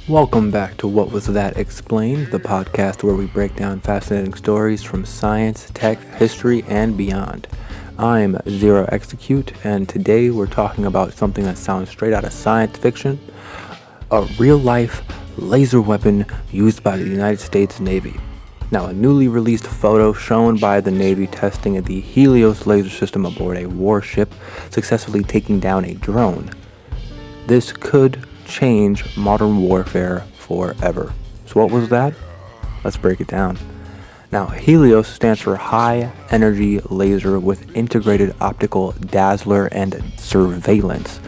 Welcome back to What Was That Explained, the podcast where we break down fascinating stories from science, tech, history, and beyond. I'm Zero Execute, and today we're talking about something that sounds straight out of science fiction, a real-life laser weapon used by the United States Navy. Now, a newly released photo shown by the Navy testing the Helios laser system aboard a warship, successfully taking down a drone. This could change modern warfare forever. So what was that? Let's break it down. Now, Helios stands for High Energy Laser with Integrated Optical Dazzler and Surveillance.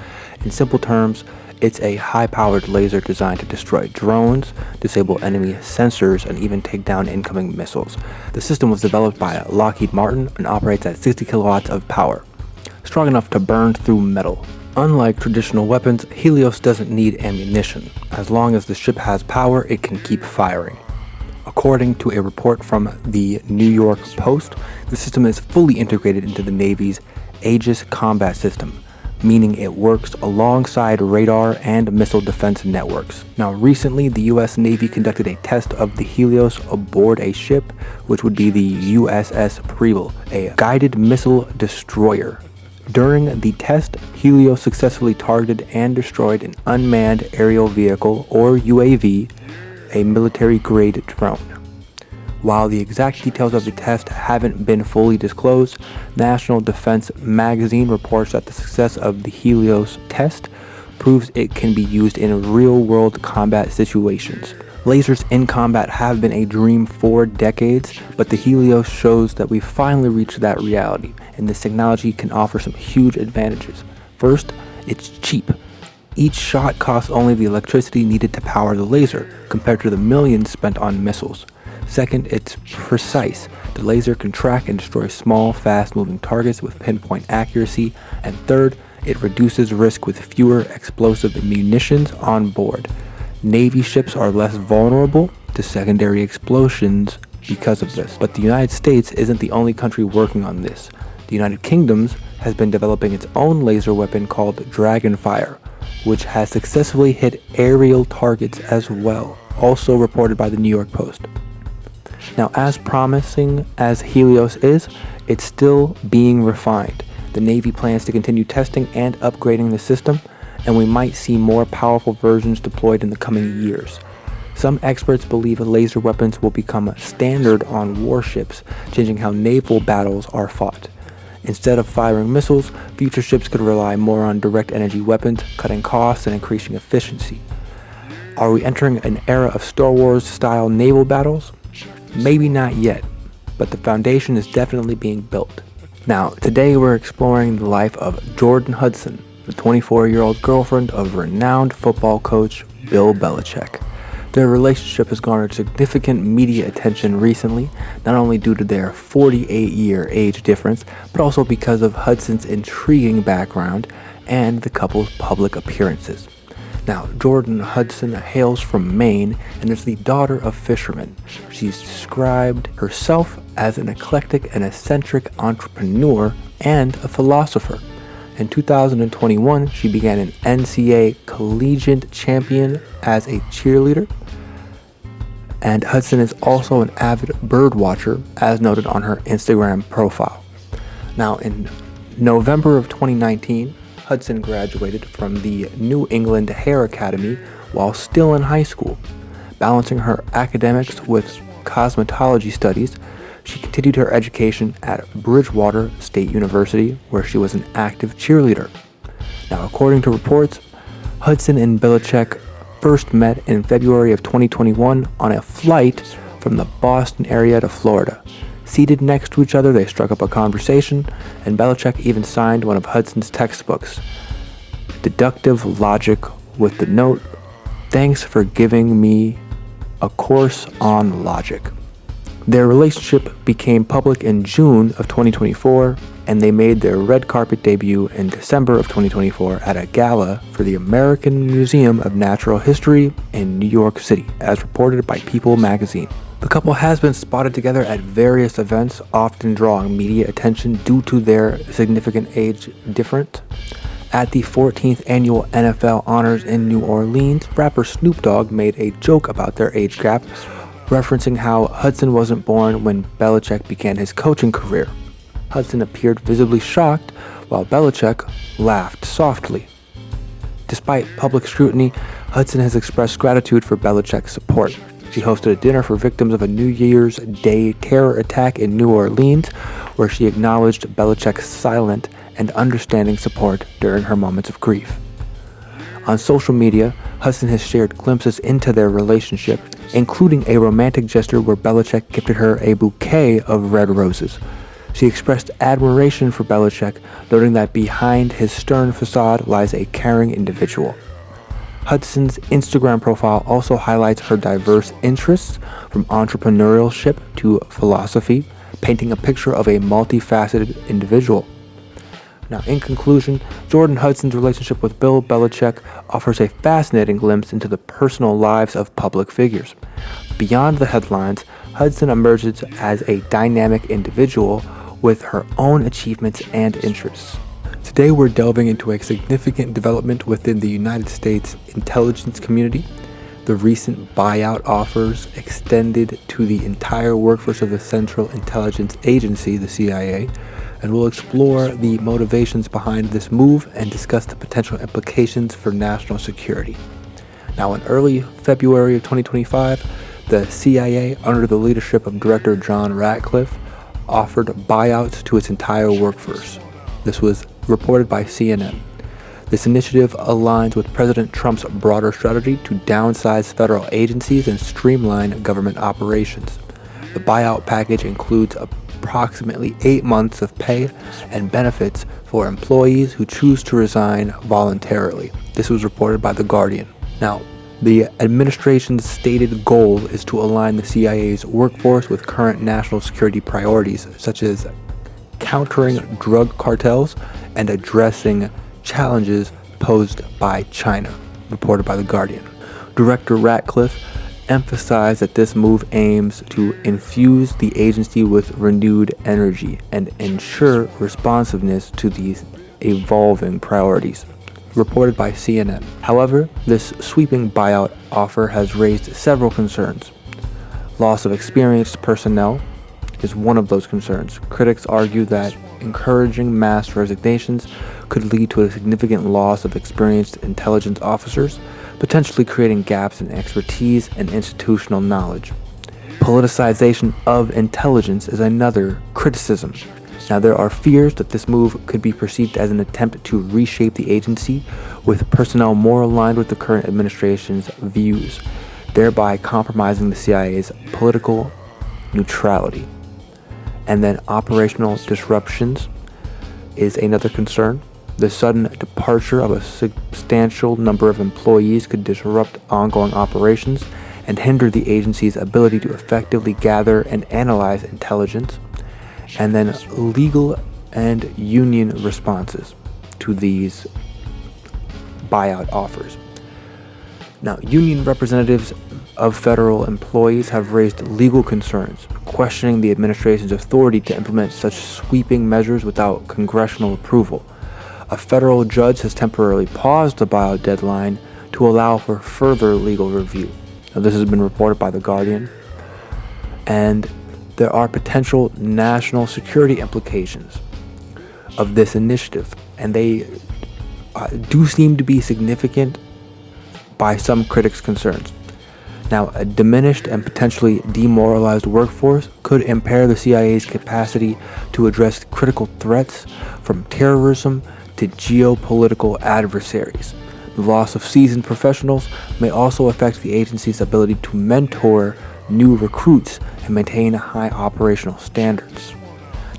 In simple terms, it's a high-powered laser designed to destroy drones, disable enemy sensors, and even take down incoming missiles. The system was developed by Lockheed Martin and operates at 60 kilowatts of power, strong enough to burn through metal. Unlike traditional weapons, Helios doesn't need ammunition. As long as the ship has power, it can keep firing. According to a report from the New York Post, the system is fully integrated into the Navy's Aegis combat system, meaning it works alongside radar and missile defense networks. Now, recently, the U.S. Navy conducted a test of the Helios aboard a ship, which would be the USS Preble, a guided missile destroyer. During the test, Helios successfully targeted and destroyed an unmanned aerial vehicle, or UAV, a military-grade drone. While the exact details of the test haven't been fully disclosed, National Defense Magazine reports that the success of the Helios test proves it can be used in real-world combat situations. Lasers in combat have been a dream for decades, but the Helios shows that we've finally reached that reality, and this technology can offer some huge advantages. First, it's cheap. Each shot costs only the electricity needed to power the laser, compared to the millions spent on missiles. Second, it's precise. The laser can track and destroy small, fast-moving targets with pinpoint accuracy. And third, it reduces risk with fewer explosive munitions on board. Navy ships are less vulnerable to secondary explosions because of this. But the United States isn't the only country working on this. The United Kingdom has been developing its own laser weapon called Dragonfire, which has successfully hit aerial targets as well, also reported by the New York Post. Now, as promising as Helios is, it's still being refined. The Navy plans to continue testing and upgrading the system, and we might see more powerful versions deployed in the coming years. Some experts believe laser weapons will become standard on warships, changing how naval battles are fought. Instead of firing missiles, future ships could rely more on direct energy weapons, cutting costs and increasing efficiency. Are we entering an era of Star Wars-style naval battles? Maybe not yet, but the foundation is definitely being built. Now, today we're exploring the life of Jordan Hudson, the 24-year-old girlfriend of renowned football coach Bill Belichick. Their relationship has garnered significant media attention recently, not only due to their 48-year age difference, but also because of Hudson's intriguing background and the couple's public appearances. Now, Jordan Hudson hails from Maine and is the daughter of fishermen. She's described herself as an eclectic and eccentric entrepreneur and a philosopher. In 2021, she began an NCAA collegiate champion as a cheerleader. And Hudson is also an avid bird watcher, as noted on her Instagram profile. Now, in November of 2019, Hudson graduated from the New England Hair Academy while still in high school. Balancing her academics with cosmetology studies, she continued her education at Bridgewater State University, where she was an active cheerleader. Now, according to reports, Hudson and Belichick first met in February of 2021 on a flight from the Boston area to Florida. Seated next to each other, they struck up a conversation, and Belichick even signed one of Hudson's textbooks, Deductive Logic, with the note, "Thanks for giving me a course on logic." Their relationship became public in June of 2024, and they made their red carpet debut in December of 2024 at a gala for the American Museum of Natural History in New York City, as reported by People magazine. The couple has been spotted together at various events, often drawing media attention due to their significant age difference. At the 14th annual NFL Honors in New Orleans, rapper Snoop Dogg made a joke about their age gap, referencing how Hudson wasn't born when Belichick began his coaching career. Hudson appeared visibly shocked, while Belichick laughed softly. Despite public scrutiny, Hudson has expressed gratitude for Belichick's support. She hosted a dinner for victims of a New Year's Day terror attack in New Orleans, where she acknowledged Belichick's silent and understanding support during her moments of grief. On social media, Hudson has shared glimpses into their relationship, including a romantic gesture where Belichick gifted her a bouquet of red roses. She expressed admiration for Belichick, noting that behind his stern facade lies a caring individual. Hudson's Instagram profile also highlights her diverse interests, from entrepreneurship to philosophy, painting a picture of a multifaceted individual. Now, in conclusion, Jordan Hudson's relationship with Bill Belichick offers a fascinating glimpse into the personal lives of public figures. Beyond the headlines, Hudson emerges as a dynamic individual with her own achievements and interests. Today, we're delving into a significant development within the United States intelligence community. The recent buyout offers extended to the entire workforce of the Central Intelligence Agency, the CIA, and we'll explore the motivations behind this move and discuss the potential implications for national security. Now, in early February of 2025, the CIA, under the leadership of Director John Ratcliffe, offered buyouts to its entire workforce. This was reported by CNN. This initiative aligns with President Trump's broader strategy to downsize federal agencies and streamline government operations. The buyout package includes approximately 8 months of pay and benefits for employees who choose to resign voluntarily. This was reported by The Guardian. Now, the administration's stated goal is to align the CIA's workforce with current national security priorities, such as countering drug cartels and addressing challenges posed by China, reported by The Guardian. Director Ratcliffe emphasized that this move aims to infuse the agency with renewed energy and ensure responsiveness to these evolving priorities, reported by CNN. However, this sweeping buyout offer has raised several concerns. Loss of experienced personnel is one of those concerns. Critics argue that encouraging mass resignations could lead to a significant loss of experienced intelligence officers, potentially creating gaps in expertise and institutional knowledge. Politicization of intelligence is another criticism. Now, there are fears that this move could be perceived as an attempt to reshape the agency with personnel more aligned with the current administration's views, thereby compromising the CIA's political neutrality. And then operational disruptions is another concern. The sudden departure of a substantial number of employees could disrupt ongoing operations and hinder the agency's ability to effectively gather and analyze intelligence. And then legal and union responses to these buyout offers. Now, union representatives of federal employees have raised legal concerns, questioning the administration's authority to implement such sweeping measures without congressional approval. A federal judge has temporarily paused the buyout deadline to allow for further legal review. Now, this has been reported by The Guardian. And there are potential national security implications of this initiative, and they do seem to be significant by some critics' concerns. Now, a diminished and potentially demoralized workforce could impair the CIA's capacity to address critical threats from terrorism to geopolitical adversaries. The loss of seasoned professionals may also affect the agency's ability to mentor new recruits and maintain high operational standards.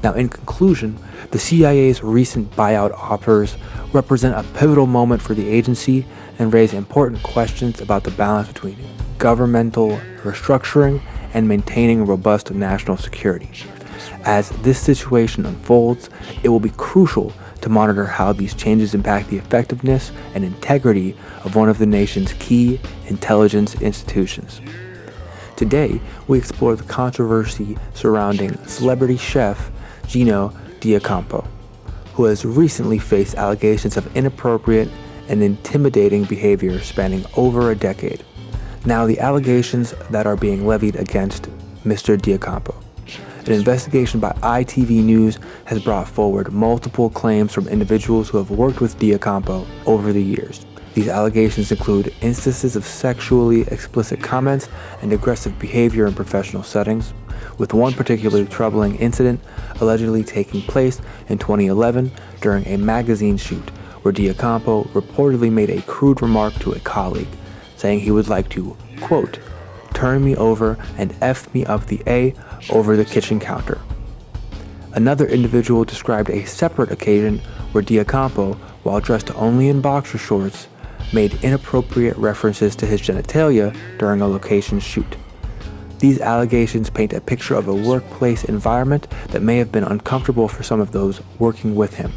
Now, in conclusion, the CIA's recent buyout offers represent a pivotal moment for the agency and raise important questions about the balance between governmental restructuring and maintaining robust national security. As this situation unfolds, it will be crucial to monitor how these changes impact the effectiveness and integrity of one of the nation's key intelligence institutions. Today, we explore the controversy surrounding celebrity chef Gino D'Acampo. who has recently faced allegations of inappropriate and intimidating behavior spanning over a decade. Now, the allegations that are being levied against Mr. Diocampo. An investigation by ITV News has brought forward multiple claims from individuals who have worked with Diocampo over the years. These allegations include instances of sexually explicit comments and aggressive behavior in professional settings, with one particularly troubling incident allegedly taking place in 2011 during a magazine shoot where Diocampo reportedly made a crude remark to a colleague, saying he would like to, quote, turn me over and F me up the A over the kitchen counter. Another individual described a separate occasion where Diocampo, while dressed only in boxer shorts, made inappropriate references to his genitalia during a location shoot. These allegations paint a picture of a workplace environment that may have been uncomfortable for some of those working with him.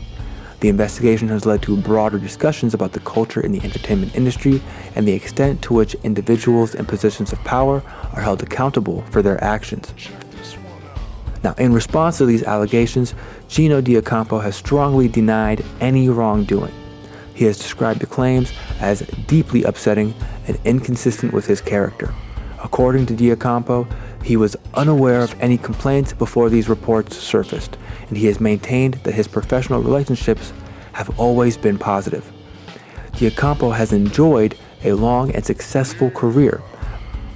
The investigation has led to broader discussions about the culture in the entertainment industry and the extent to which individuals in positions of power are held accountable for their actions. Now, in response to these allegations, Gino Diocampo has strongly denied any wrongdoing. He has described the claims as deeply upsetting and inconsistent with his character. According to Diocampo, he was unaware of any complaints before these reports surfaced, and he has maintained that his professional relationships have always been positive. Diocampo has enjoyed a long and successful career,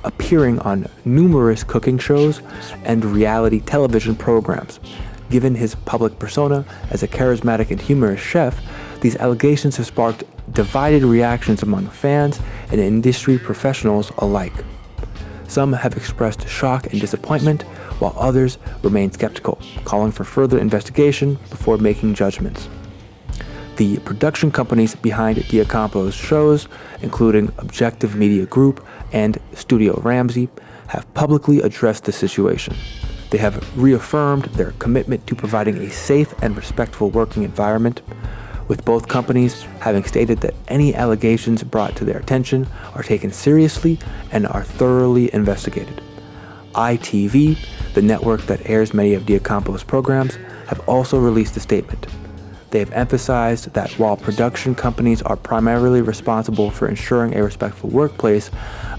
appearing on numerous cooking shows and reality television programs. Given his public persona as a charismatic and humorous chef, these allegations have sparked divided reactions among fans and industry professionals alike. Some have expressed shock and disappointment, while others remain skeptical, calling for further investigation before making judgments. The production companies behind Diocampo's shows, including Objective Media Group and Studio Ramsey, have publicly addressed the situation. They have reaffirmed their commitment to providing a safe and respectful working environment, with both companies having stated that any allegations brought to their attention are taken seriously and are thoroughly investigated. ITV, the network that airs many of Diocampo's programs, have also released a statement. They have emphasized that while production companies are primarily responsible for ensuring a respectful workplace,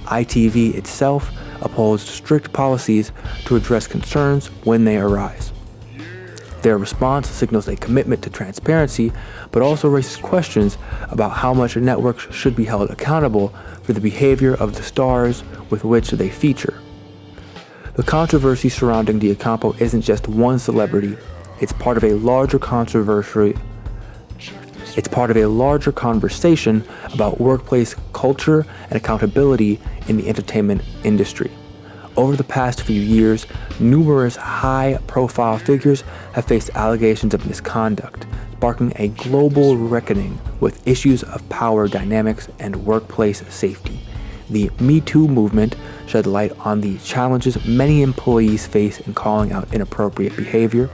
ITV itself upholds strict policies to address concerns when they arise. Their response signals a commitment to transparency, but also raises questions about how much networks should be held accountable for the behavior of the stars with which they feature. The controversy surrounding Diocampo isn't just one celebrity, it's part of a larger controversy. It's part of a larger conversation about workplace culture and accountability in the entertainment industry. Over the past few years, numerous high-profile figures have faced allegations of misconduct, sparking a global reckoning with issues of power dynamics and workplace safety. The Me Too movement shed light on the challenges many employees face in calling out inappropriate behavior,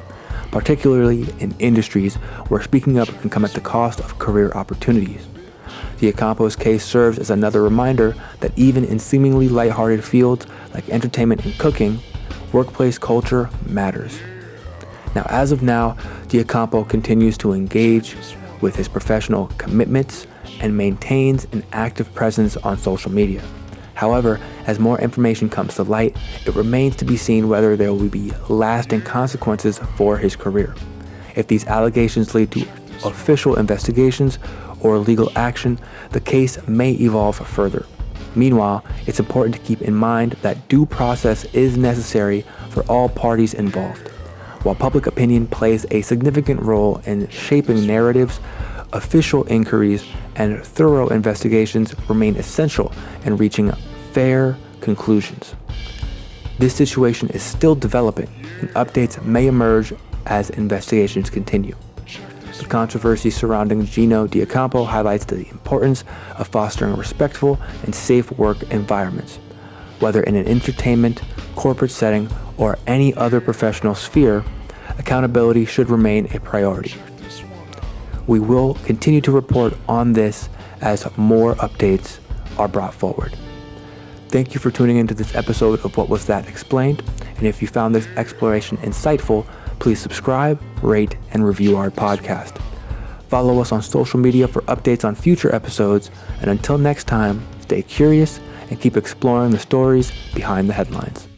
particularly in industries where speaking up can come at the cost of career opportunities. Diocampo's case serves as another reminder that even in seemingly lighthearted fields like entertainment and cooking, workplace culture matters. Now, as of now, Diocampo continues to engage with his professional commitments and maintains an active presence on social media. However, as more information comes to light, it remains to be seen whether there will be lasting consequences for his career. If these allegations lead to official investigations or legal action, the case may evolve further. Meanwhile, it's important to keep in mind that due process is necessary for all parties involved. While public opinion plays a significant role in shaping narratives, official inquiries and thorough investigations remain essential in reaching fair conclusions. This situation is still developing, and updates may emerge as investigations continue. The controversy surrounding Gino Diocampo highlights the importance of fostering respectful and safe work environments. Whether in an entertainment, corporate setting, or any other professional sphere, accountability should remain a priority. We will continue to report on this as more updates are brought forward. Thank you for tuning into this episode of What Was That Explained, and if you found this exploration insightful, Please subscribe, rate, and review our podcast. Follow us on social media for updates on future episodes, and until next time, stay curious and keep exploring the stories behind the headlines.